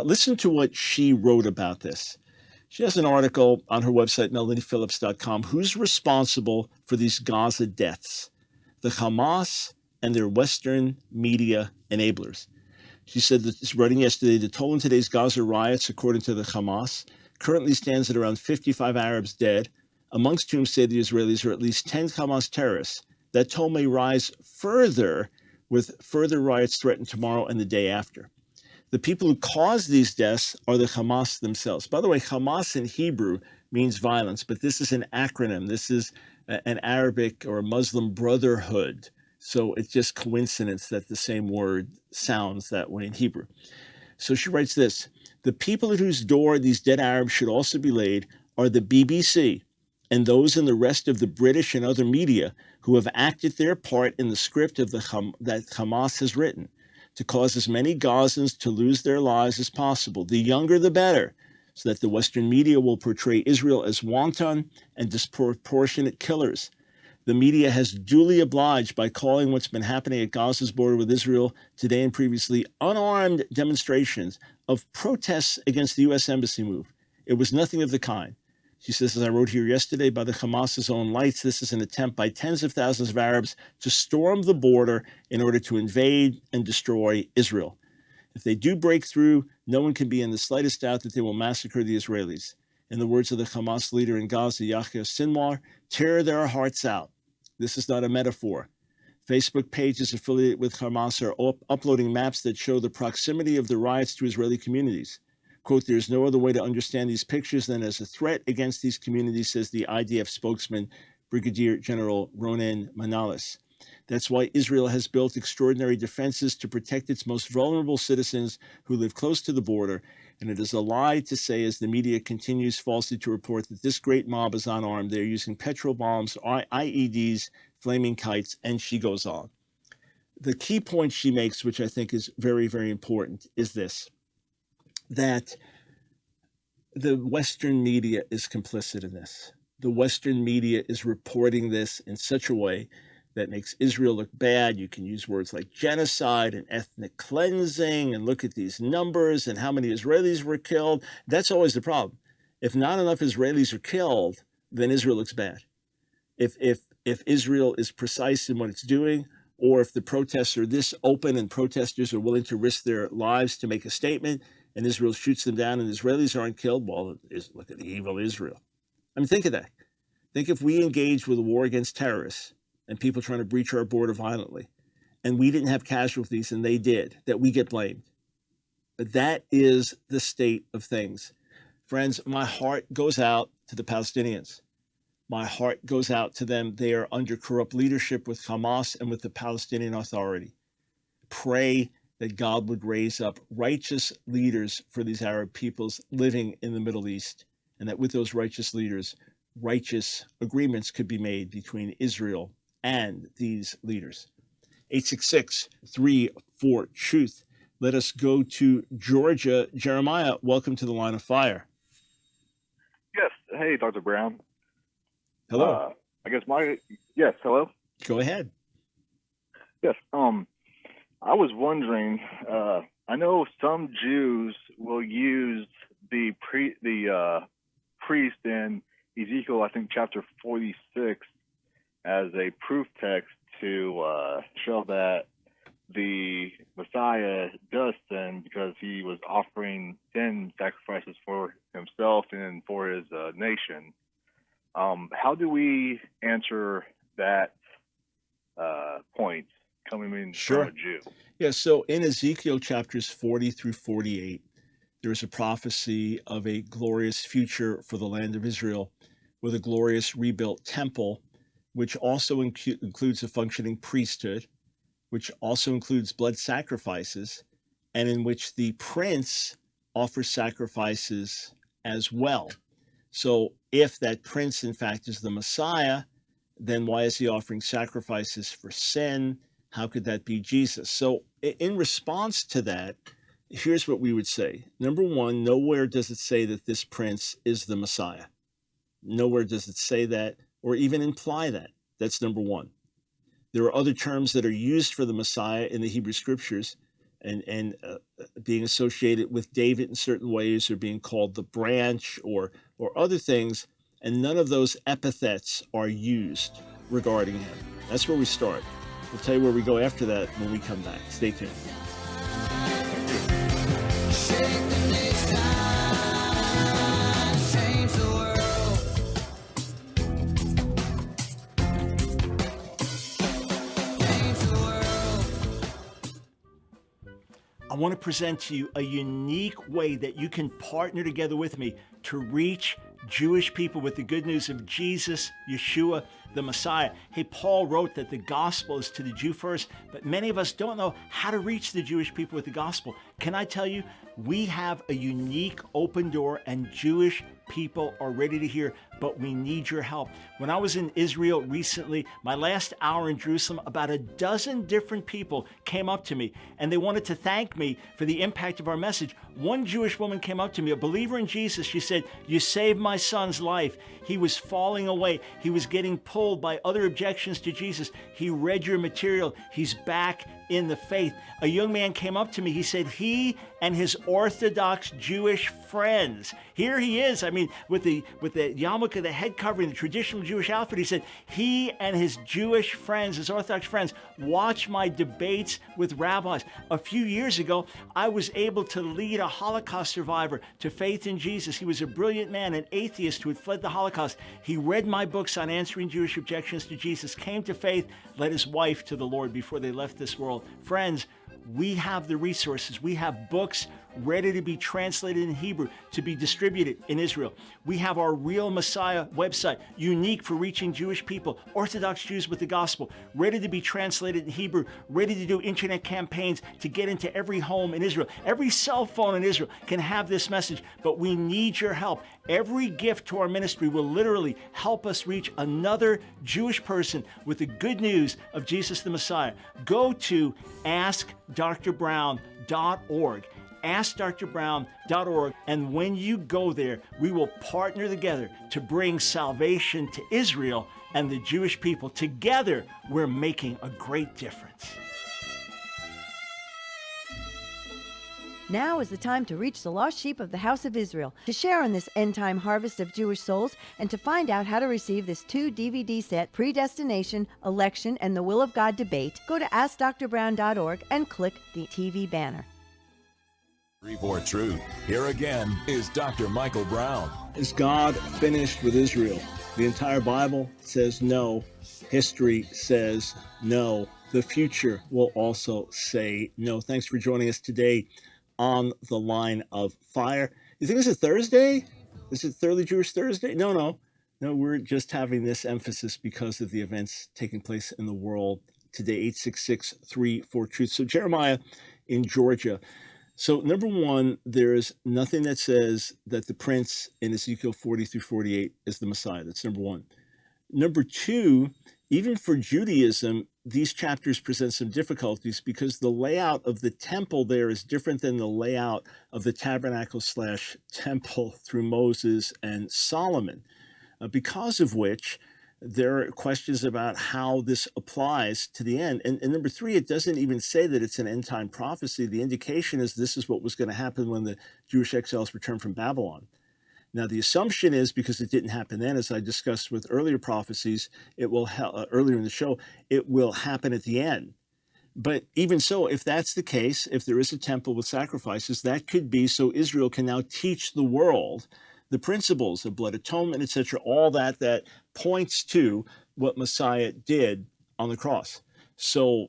Speaker 1: listen to what she wrote about this. She has an article on her website, melaniephillips.com. Who's responsible for these Gaza deaths? The Hamas and their Western media enablers. She said that, writing yesterday, the toll in today's Gaza riots, according to the Hamas, currently stands at around 55 Arabs dead, amongst whom, say the Israelis, are at least 10 Hamas terrorists. That toll may rise further, with further riots threatened tomorrow and the day after. The people who caused these deaths are the Hamas themselves. By the way, Hamas in Hebrew means violence, but this is an acronym. This is an Arabic or a Muslim brotherhood. So it's just coincidence that the same word sounds that way in Hebrew. So she writes this: the people at whose door these dead Arabs should also be laid are the BBC and those in the rest of the British and other media who have acted their part in the script of that Hamas has written, to cause as many Gazans to lose their lives as possible. The younger, the better, so that the Western media will portray Israel as wanton and disproportionate killers. The media has duly obliged by calling what's been happening at Gaza's border with Israel today and previously unarmed demonstrations of protests against the U.S. Embassy move. It was nothing of the kind. She says, as I wrote here yesterday, by the Hamas's own lights, this is an attempt by tens of thousands of Arabs to storm the border in order to invade and destroy Israel. If they do break through, no one can be in the slightest doubt that they will massacre the Israelis. In the words of the Hamas leader in Gaza, Yahya Sinwar, tear their hearts out. This is not a metaphor. Facebook pages affiliated with Hamas are uploading maps that show the proximity of the riots to Israeli communities. Quote, there's no other way to understand these pictures than as a threat against these communities, says the IDF spokesman, Brigadier General Ronen Manalis. That's why Israel has built extraordinary defenses to protect its most vulnerable citizens who live close to the border, And it is a lie to say, as the media continues falsely to report, that this great mob is unarmed. They're using petrol bombs, IEDs, flaming kites, and she goes on. The key point she makes, which I think is very, very important, is this, that the Western media is complicit in this. The Western media is reporting this in such a way that makes Israel look bad. You can use words like genocide and ethnic cleansing and look at these numbers and how many Israelis were killed. That's always the problem. If not enough Israelis are killed, then Israel looks bad. If Israel is precise in what it's doing, or if the protests are this open and protesters are willing to risk their lives to make a statement, and Israel shoots them down and Israelis aren't killed, well, look at the evil Israel. I mean, think of that. Think if we engaged with a war against terrorists and people trying to breach our border violently, and we didn't have casualties and they did, that we get blamed. But that is the state of things. Friends, my heart goes out to the Palestinians. My heart goes out to them. They are under corrupt leadership with Hamas and with the Palestinian Authority. Pray that God would raise up righteous leaders for these Arab peoples living in the Middle East, and that with those righteous leaders, righteous agreements could be made between Israel and these leaders. 866-34-TRUTH. Let us go to Georgia. Jeremiah, welcome to the Line of Fire.
Speaker 6: Yes. Hey, Dr. Brown.
Speaker 1: Hello.
Speaker 6: Yes, hello?
Speaker 1: Go ahead.
Speaker 6: Yes. I was wondering, I know some Jews will use the priest in Ezekiel, I think chapter 46, as a proof text to show that the Messiah does sin because he was offering sin sacrifices for himself and for his nation. How do we answer that point coming in from a Jew?
Speaker 1: Yeah, so in Ezekiel chapters 40 through 48, there's a prophecy of a glorious future for the land of Israel with a glorious rebuilt temple, which also includes a functioning priesthood, which also includes blood sacrifices, and in which the prince offers sacrifices as well. So if that prince, in fact, is the Messiah, then why is he offering sacrifices for sin? How could that be Jesus? So in response to that, here's what we would say. Number one, nowhere does it say that this prince is the Messiah. Nowhere does it say that or even imply that. That's number one. There are other terms that are used for the Messiah in the Hebrew Scriptures and being associated with David in certain ways, or being called the branch or other things, and none of those epithets are used regarding him. That's where we start. We'll tell you where we go after that when we come back. Stay tuned. I want to present to you a unique way that you can partner together with me to reach Jewish people with the good news of Jesus, Yeshua, the Messiah. Hey, Paul wrote that the gospel is to the Jew first, but many of us don't know how to reach the Jewish people with the gospel. Can I tell you, we have a unique open door, and Jewish people are ready to hear, but we need your help. When I was in Israel recently, my last hour in Jerusalem, about a dozen different people came up to me, and they wanted to thank me for the impact of our message. One Jewish woman came up to me, a believer in Jesus. She said, "You saved my son's life. He was falling away. He was getting pulled by other objections to Jesus. He read your material. He's back in the faith." A young man came up to me. He said he and his Orthodox Jewish friends, here he is, with the yarmulke, the head covering, the traditional Jewish outfit. He said he and his Jewish friends, his Orthodox friends, watch my debates with rabbis. A few years ago, I was able to lead a Holocaust survivor to faith in Jesus. He was a brilliant man, an atheist who had fled the Holocaust. He read my books on answering Jewish objections to Jesus, came to faith, led his wife to the Lord before they left this world. Friends, we have the resources. We have books, ready to be translated in Hebrew to be distributed in Israel. We have our Real Messiah website, unique for reaching Jewish people, Orthodox Jews with the gospel, ready to be translated in Hebrew, ready to do internet campaigns to get into every home in Israel. Every cell phone in Israel can have this message, but we need your help. Every gift to our ministry will literally help us reach another Jewish person with the good news of Jesus the Messiah. Go to askdrbrown.org, askdrbrown.org, and when you go there, we will partner together to bring salvation to Israel and the Jewish people. Together, we're making a great difference.
Speaker 3: Now is the time to reach the lost sheep of the house of Israel, to share in this end-time harvest of Jewish souls, and to find out how to receive this 2-DVD set, Predestination, Election, and the Will of God Debate. Go to AskDrBrown.org and click the TV banner.
Speaker 2: Report Truth. Here again is Dr. Michael Brown.
Speaker 1: Is God finished with Israel? The entire Bible says no. History says no. The future will also say no. Thanks for joining us today on the Line of Fire. You think this is Thursday? Is it Thoroughly Jewish Thursday? No, we're just having this emphasis because of the events taking place in the world today. 866-34-TRUTH. So Jeremiah in Georgia. So number one, there's nothing that says that the prince in Ezekiel 40 through 48 is the Messiah. That's number one. Number two, even for Judaism, these chapters present some difficulties because the layout of the temple there is different than the layout of the tabernacle/temple through Moses and Solomon, because of which there are questions about how this applies to the end. And number three, it doesn't even say that it's an end-time prophecy. The indication is this is what was going to happen when the Jewish exiles returned from Babylon. Now, the assumption is because it didn't happen then, as I discussed with earlier prophecies, it will earlier in the show, it will happen at the end. But even so, if that's the case, if there is a temple with sacrifices, that could be so Israel can now teach the world the principles of blood atonement, etc., all that points to what Messiah did on the cross. So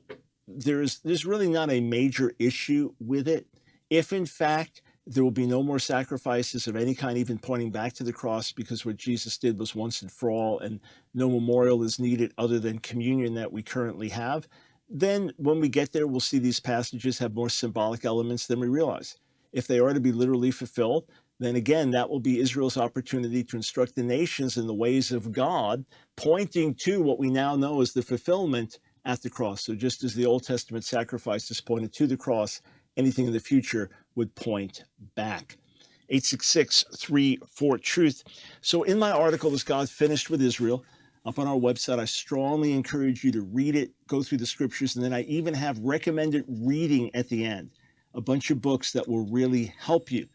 Speaker 1: there's really not a major issue with it. If in fact there will be no more sacrifices of any kind, even pointing back to the cross, because what Jesus did was once and for all, and no memorial is needed other than communion that we currently have, then when we get there, we'll see these passages have more symbolic elements than we realize. If they are to be literally fulfilled, then again, that will be Israel's opportunity to instruct the nations in the ways of God, pointing to what we now know as the fulfillment at the cross. So just as the Old Testament sacrifices pointed to the cross, anything in the future would point back. 866-34-TRUTH. So in my article, Is God Finished with Israel? Up on our website, I strongly encourage you to read it, go through the scriptures, and then I even have recommended reading at the end, a bunch of books that will really help you.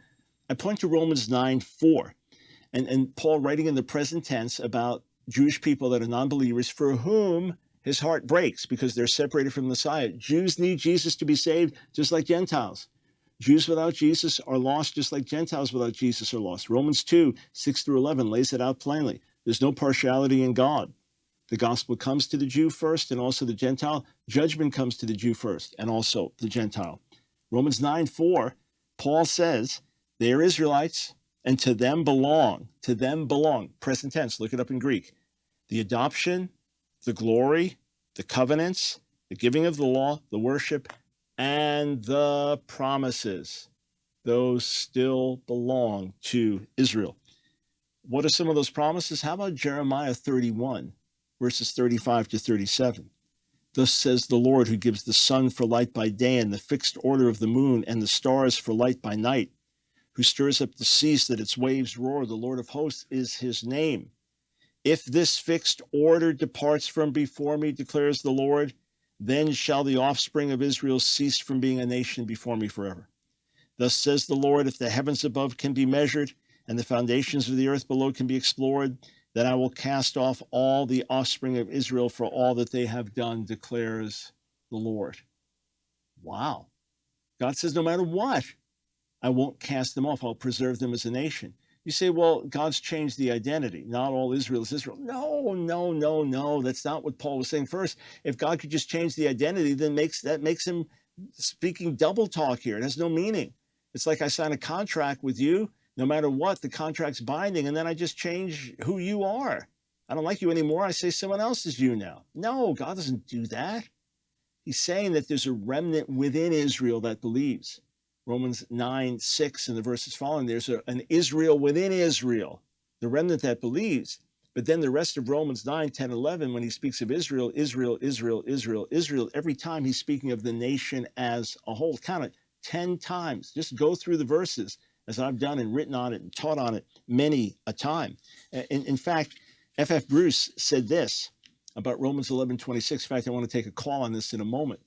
Speaker 1: I point to Romans 9:4, and Paul writing in the present tense about Jewish people that are non-believers for whom his heart breaks because they're separated from the Messiah. Jews need Jesus to be saved just like Gentiles. Jews without Jesus are lost just like Gentiles without Jesus are lost. Romans 2:6-11 lays it out plainly. There's no partiality in God. The gospel comes to the Jew first and also the Gentile. Judgment comes to the Jew first and also the Gentile. Romans 9:4, Paul says, they are Israelites and to them belong, present tense, look it up in Greek, the adoption, the glory, the covenants, the giving of the law, the worship, and the promises. Those still belong to Israel. What are some of those promises? How about Jeremiah 31, verses 35-37? Thus says the Lord, who gives the sun for light by day and the fixed order of the moon and the stars for light by night, who stirs up the sea so that its waves roar. The Lord of hosts is his name. If this fixed order departs from before me, declares the Lord, then shall the offspring of Israel cease from being a nation before me forever. Thus says the Lord, if the heavens above can be measured and the foundations of the earth below can be explored, then I will cast off all the offspring of Israel for all that they have done, declares the Lord. Wow. God says no matter what, I won't cast them off. I'll preserve them as a nation. You say, well, God's changed the identity. Not all Israel is Israel. No. That's not what Paul was saying. First, if God could just change the identity, then that makes him speaking double talk here. It has no meaning. It's like I sign a contract with you. No matter what, the contract's binding, and then I just change who you are. I don't like you anymore. I say someone else is you now. No, God doesn't do that. He's saying that there's a remnant within Israel that believes. Romans 9:6 and the verses following, there's an Israel within Israel, the remnant that believes. But then the rest of Romans 9:10, 11, when he speaks of Israel, Israel, Israel, Israel, Israel, every time he's speaking of the nation as a whole. Count it 10 times. Just go through the verses as I've done and written on it and taught on it many a time. In fact, F.F. Bruce said this about Romans 11:26. In fact, I want to take a call on this in a moment.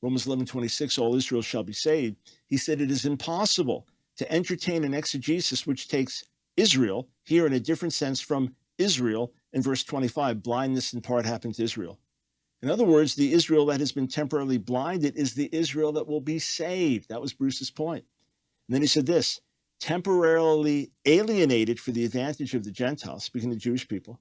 Speaker 1: Romans 11:26, all Israel shall be saved. He said it is impossible to entertain an exegesis which takes Israel here in a different sense from Israel in verse 25. Blindness in part happened to Israel. In other words, the Israel that has been temporarily blinded is the Israel that will be saved. That was Bruce's point. And then he said this, temporarily alienated for the advantage of the Gentiles, speaking to Jewish people.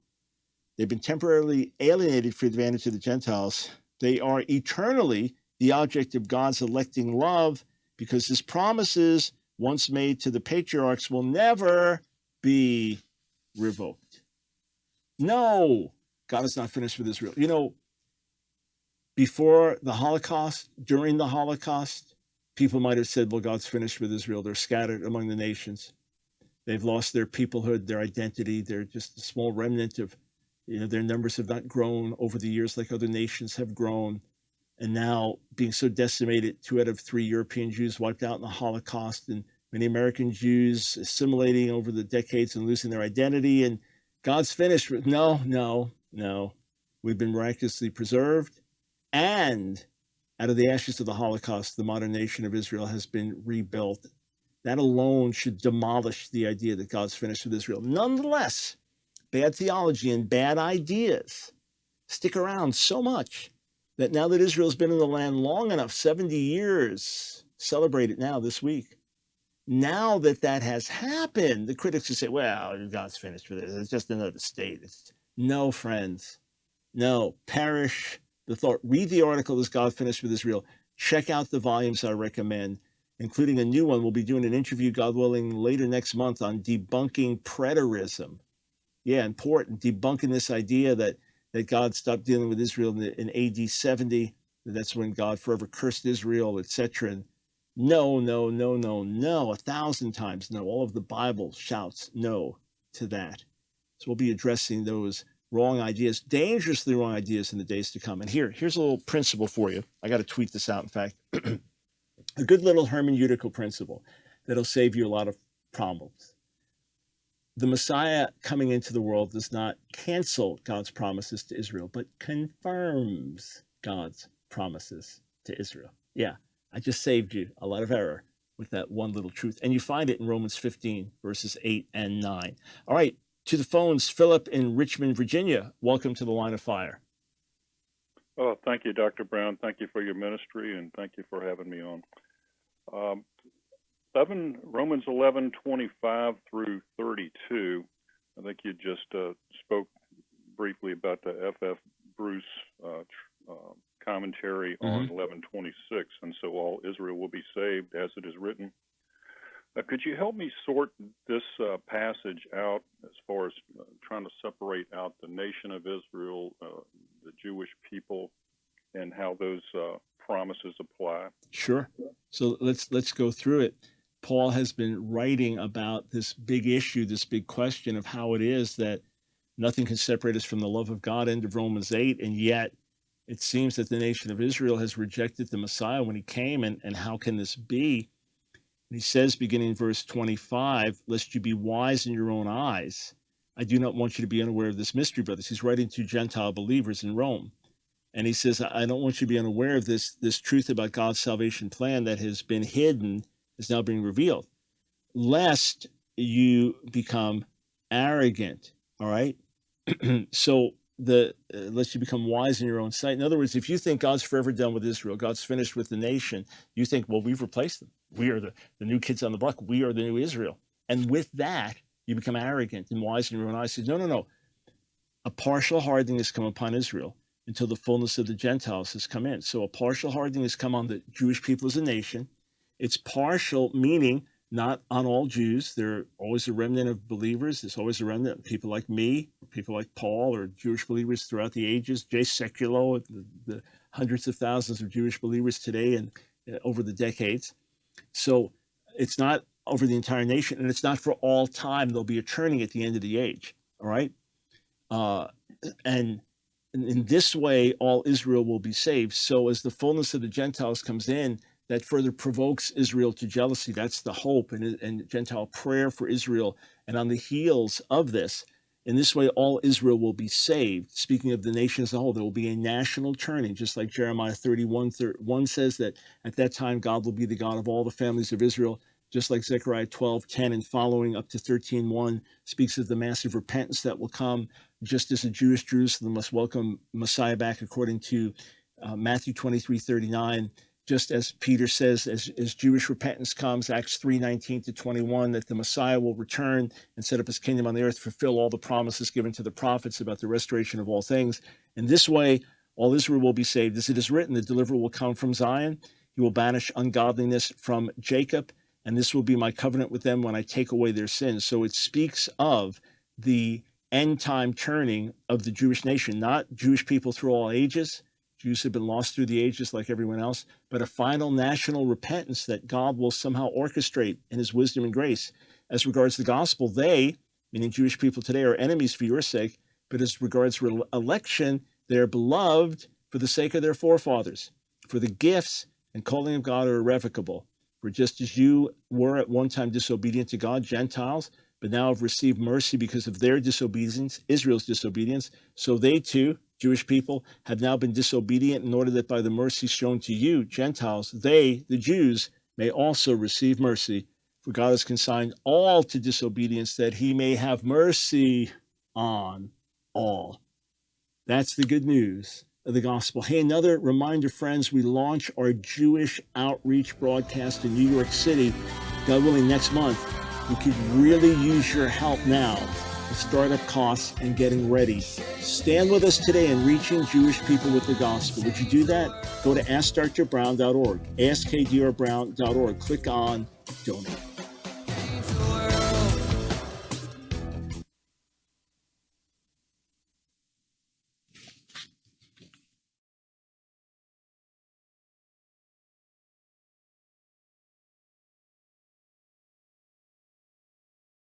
Speaker 1: They've been temporarily alienated for the advantage of the Gentiles. They are eternally the object of God's electing love because his promises, once made to the patriarchs, will never be revoked. No, God is not finished with Israel. You know, before the Holocaust, during the Holocaust, people might have said, well, God's finished with Israel. They're scattered among the nations. They've lost their peoplehood, their identity. They're just a small remnant of, their numbers have not grown over the years like other nations have grown. And now being so decimated, 2 out of 3 European Jews wiped out in the Holocaust, and many American Jews assimilating over the decades and losing their identity. And God's finished with, no. We've been miraculously preserved. And out of the ashes of the Holocaust, the modern nation of Israel has been rebuilt. That alone should demolish the idea that God's finished with Israel. Nonetheless, bad theology and bad ideas stick around so much that now that Israel's been in the land long enough, 70 years, celebrate it now this week. Now that that has happened, the critics will say, well, God's finished with it. It's just another state. No, friends. No, perish the thought. Read the article, Is God Finished with Israel? Check out the volumes I recommend, including a new one. We'll be doing an interview, God willing, later next month on debunking preterism. Yeah, important. Debunking this idea that God stopped dealing with Israel in AD 70. That's when God forever cursed Israel, etc. No, 1,000 times no. All of the Bible shouts no to that. So we'll be addressing those wrong ideas, dangerously wrong ideas in the days to come. And here's a little principle for you. I got to tweet this out, in fact. A good little hermeneutical principle that'll save you a lot of problems. The Messiah coming into the world does not cancel God's promises to Israel, but confirms God's promises to Israel. Yeah, I just saved you a lot of error with that one little truth. And you find it in Romans 15, verses 8 and 9. All right, to the phones, Philip in Richmond, Virginia. Welcome to the Line of Fire.
Speaker 7: Oh, thank you, Dr. Brown. Thank you for your ministry, and thank you for having me on. Romans 11:25 through 32. I think you just spoke briefly about the F.F. Bruce commentary on 11:26, and so all Israel will be saved, as it is written. Could you help me sort this passage out as far as trying to separate out the nation of Israel, the Jewish people, and how those promises apply?
Speaker 1: Sure. So let's go through it. Paul has been writing about this big issue, this big question of how it is that nothing can separate us from the love of God, end of Romans 8, and yet it seems that the nation of Israel has rejected the Messiah when he came, and how can this be? And he says, beginning in verse 25, lest you be wise in your own eyes, I do not want you to be unaware of this mystery, brothers. He's writing to Gentile believers in Rome. And he says, I don't want you to be unaware of this truth about God's salvation plan that has been hidden, is now being revealed, lest you become arrogant. All right? So lest you become wise in your own sight. In other words, if you think God's forever done with Israel, God's finished with the nation, you think, well, we've replaced them. We are the new kids on the block. We are the new Israel. And with that, you become arrogant and wise in your own eyes. He says, no. A partial hardening has come upon Israel until the fullness of the Gentiles has come in. So a partial hardening has come on the Jewish people as a nation. It's partial, meaning not on all Jews. There are always a remnant of believers. There's always a remnant of people like me, people like Paul, or Jewish believers throughout the ages. Jay Sekulow, the hundreds of thousands of Jewish believers today and over the decades. So it's not over the entire nation, and it's not for all time. There'll be a turning at the end of the age. All right. And in this way, all Israel will be saved. So as the fullness of the Gentiles comes in, that further provokes Israel to jealousy. That's the hope and Gentile prayer for Israel. And on the heels of this, in this way, all Israel will be saved. Speaking of the nation as a whole, there will be a national turning, just like Jeremiah 31:1 says that at that time, God will be the God of all the families of Israel. Just like Zechariah 12:10 and following up to 13:1 speaks of the massive repentance that will come, just as a Jewish Jerusalem must welcome Messiah back according to Matthew 23:39. Just as Peter says, as Jewish repentance comes, Acts 3:19-21, that the Messiah will return and set up his kingdom on the earth, fulfill all the promises given to the prophets about the restoration of all things. In this way, all Israel will be saved. As it is written, the deliverer will come from Zion. He will banish ungodliness from Jacob, and this will be my covenant with them when I take away their sins. So it speaks of the end time turning of the Jewish nation, not Jewish people through all ages. Jews have been lost through the ages like everyone else, but a final national repentance that God will somehow orchestrate in his wisdom and grace. As regards the gospel, they, meaning Jewish people today, are enemies for your sake, but as regards election, they are beloved for the sake of their forefathers. For the gifts and calling of God are irrevocable. For just as you were at one time disobedient to God, Gentiles, but now have received mercy because of their disobedience, Israel's disobedience, so they too, Jewish people, have now been disobedient in order that by the mercy shown to you, Gentiles, they, the Jews, may also receive mercy. For God has consigned all to disobedience that he may have mercy on all. That's the good news of the gospel. Hey, another reminder, friends, we launch our Jewish outreach broadcast in New York City, God willing, next month. We could really use your help now with startup costs and getting ready. Stand with us today in reaching Jewish people with the gospel. Would you do that? Go to askdrbrown.org, askdrbrown.org. Click on Donate.